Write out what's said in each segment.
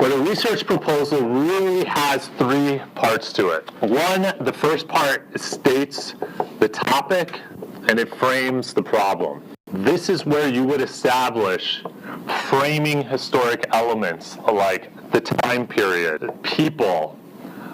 Well, the research proposal really has three parts to it. One, the first part states the topic and it frames the problem. This is where you would establish framing historic elements like the time period, people,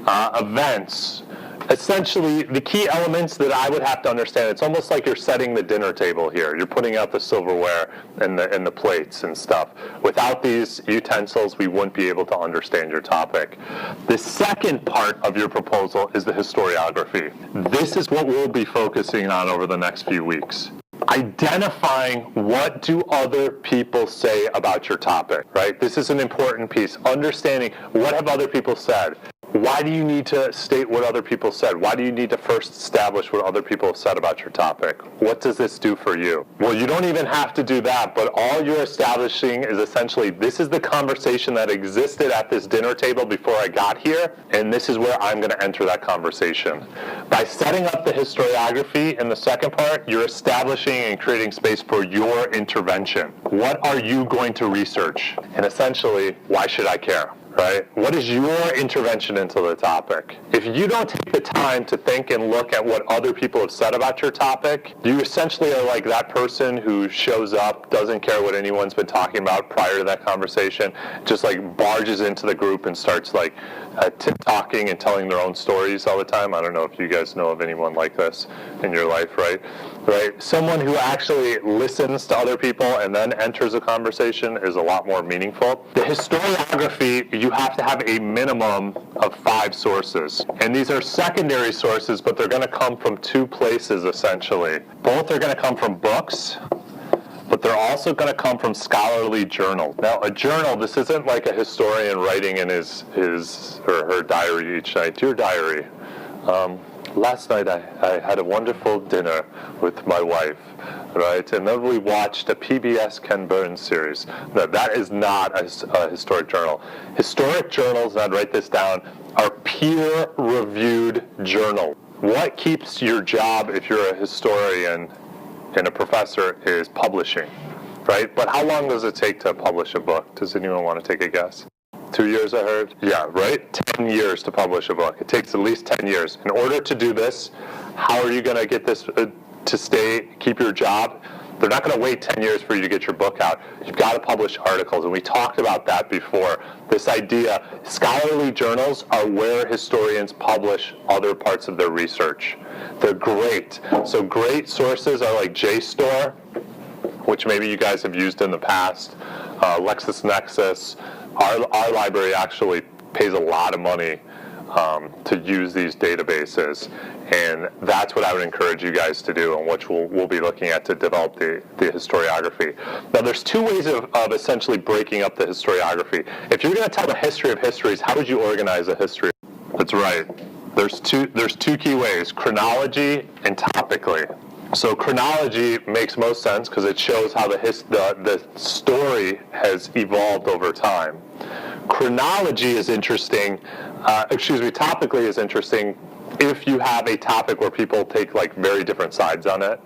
events. Essentially, the key elements that I would have to understand, it's almost like you're setting the dinner table here. You're putting out the silverware and the plates and stuff. Without these utensils, we wouldn't be able to understand your topic. The second part of your proposal is the historiography. This is what we'll be focusing on over the next few weeks. Identifying what do other people say about your topic, right? This is an important piece. Understanding what have other people said. Why do you need to state what other people said? Why do you need to first establish what other people have said about your topic? What does this do for you? Well, you don't even have to do that, but all you're establishing is essentially, this is the conversation that existed at this dinner table before I got here, and this is where I'm going to enter that conversation. By setting up the historiography in the second part, you're establishing and creating space for your intervention. What are you going to research? And essentially, why should I care? Right? What is your intervention into the topic? If you don't take the time to think and look at what other people have said about your topic, you essentially are like that person who shows up, doesn't care what anyone's been talking about prior to that conversation, just like barges into the group and starts like talking and telling their own stories all the time. I don't know if you guys know of anyone like this in your life, right? Right? Someone who actually listens to other people and then enters a conversation is a lot more meaningful. The historiography, you have to have a minimum of 5 sources. And these are secondary sources, but they're going to come from 2 places, essentially. Both are going to come from books, but they're also going to come from scholarly journals. Now, a journal, this isn't like a historian writing in his or her diary each night. Dear diary, last night I had a wonderful dinner with my wife, right? And then we watched a PBS Ken Burns series. Now, that is not a historic journal. Historic journals, and I'd write this down, are peer-reviewed journals. What keeps your job if you're a historian and a professor is publishing, right? But how long does it take to publish a book? Does anyone want to take a guess? 2 years, I heard? Yeah, right? 10 years to publish a book. It takes at least 10 years. In order to do this, how are you going to get this to keep your job? They're not going to wait 10 years for you to get your book out. You've got to publish articles, and we talked about that before. This idea, scholarly journals are where historians publish other parts of their research. They're great. So great sources are like JSTOR, which maybe you guys have used in the past, LexisNexis. Our library actually pays a lot of money to use these databases, and that's what I would encourage you guys to do, and which we'll be looking at to develop the historiography. Now, there's 2 ways of essentially breaking up the historiography. If you're going to tell the history of histories, how would you organize a history? That's right. There's two key ways: chronology and topically. So chronology makes most sense because it shows how the story has evolved over time. Chronology is interesting, topically is interesting if you have a topic where people take like very different sides on it.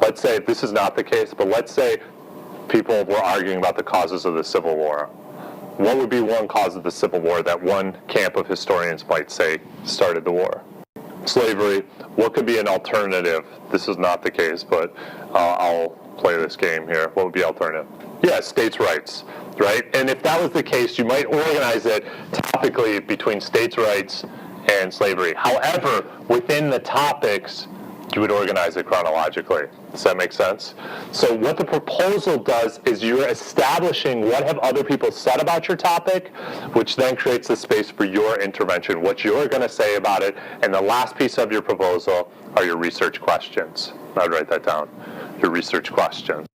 Let's say, this is not the case, but let's say people were arguing about the causes of the Civil War. What would be one cause of the Civil War that one camp of historians might say started the war? Slavery. What could be an alternative? This is not the case, but I'll play this game here. What would be alternative? Yeah, states' rights, right? And if that was the case, you might organize it topically between states' rights and slavery. However, within the topics, you would organize it chronologically. Does that make sense? So what the proposal does is you're establishing what have other people said about your topic, which then creates the space for your intervention, what you're going to say about it, and the last piece of your proposal are your research questions. I'd write that down, your research questions.